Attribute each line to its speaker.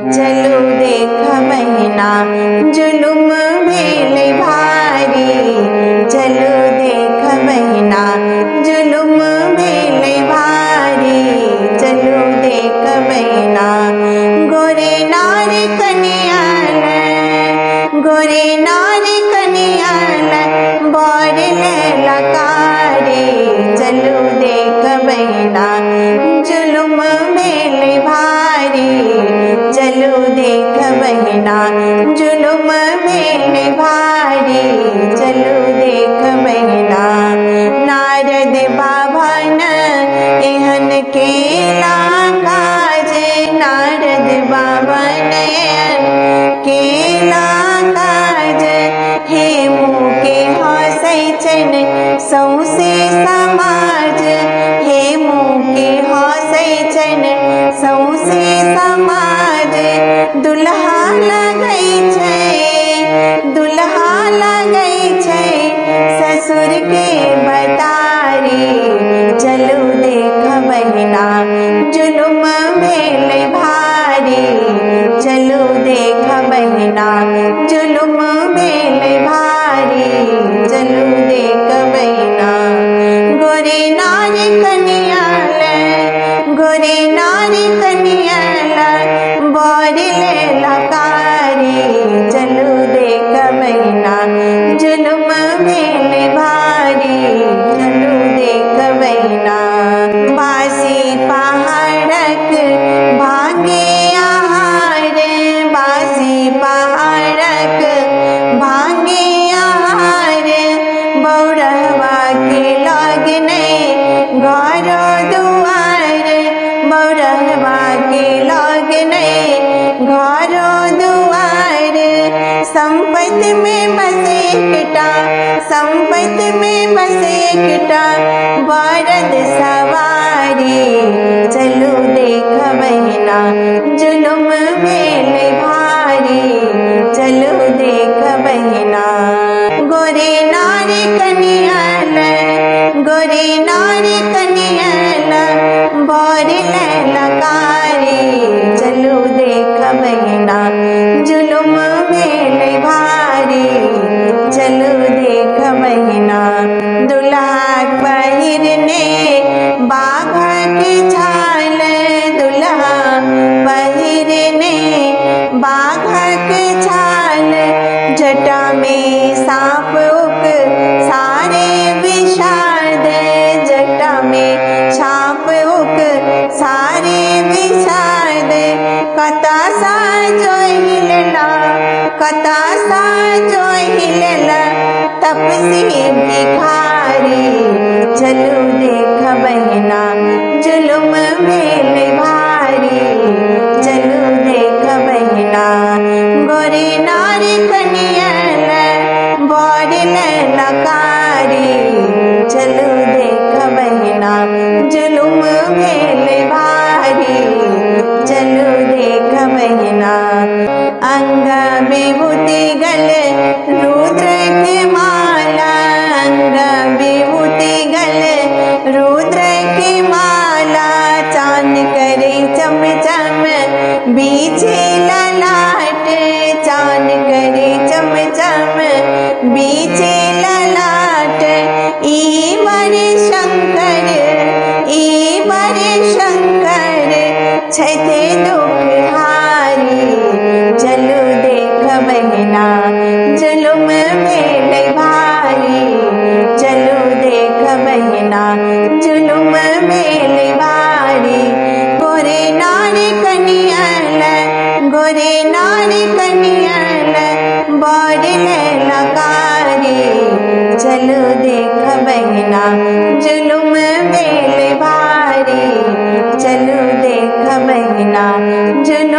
Speaker 1: चलो देख बहिना जुलुम भेल भारी, चलो देख बहिना जुलुम भेल भारी, चलो देख बहिना गोरे नार कनियाल, गोरे नार कनियाल बर ललकारी, चलो देख बहिना जुलुम भेल भारी, चलो देख बहिना जुलुम भेल भारी, चलो देख बहिना नारद बाबा न एहन केला काज, नारद बाबा न एहन केला काज, हे मुके हँसै छनि सौसे समाज, हे मुके हँसै छनि सौसे समाज, दुल्हा लगै छै, दुल्हा लगै छै ससुर के बतारी, चलो देख बहिना जुलुम भेल भारी, चलो देख बहिना जुलुम भेल भारी, चलो देख बहिना गोरे नार कनियाल, गोरे नार कनियाल बर ललकारी, चलो देख बहिना जुलुम भेल भारी, चलो देख बहिना बासी पहाड़क भागे आहार, बासी पहाड़क भागे आहार, बौरहवा के लग नहीं घरो दुआर, बौरहवा के लग नहीं घरो दुआर, संपत्ति में बसे एकटा, संपत्ति में बसे एकटा बरद सवारी, चलो देख बहिना जुलुम भेल भारी, चलो देख बहिना गोरे नार कनियाल, गोरे नार कनियाल बर ललकारी, चलो देख बहिना जुलुम भेल भारी, चलो देख बहिना दुल्हा पहिरने बाघ के छाल, दुल्हा पहिरने बाघ के छाल, जटा में सांप उक सारे विषाद, जटा में सांप उक सारे विषाद, कता सा जो हिलला, कता सा जो हिलला तपसी भिखारी, चलो देख बहिना जुलुम भेल भारी, चलो देख बहिना गोरे नार कनियाल बर ललकारी, चलो देख बहिना जुलुम भेल भारी, चलो देख बहिना अंग विभूति गल रुद्र के माला, अंग विभूति गल रुद्र की माला, चांद करे चम चम बीचे ललाट, चांद करे चम चम बीचे ललाट, ई बड़े शंकर, ई बड़े शंकर छथे दुखहारी, चलो देख बहिना जुलुम भेल भारी, चलो देख बहिना जुलुम भेल भारी, गोरे नार कनियाल, गोरे नार कनियाल बर ललकारी, चलो देख बहिना जुलुम भेल भारी, चलो देख बहिना जुलुम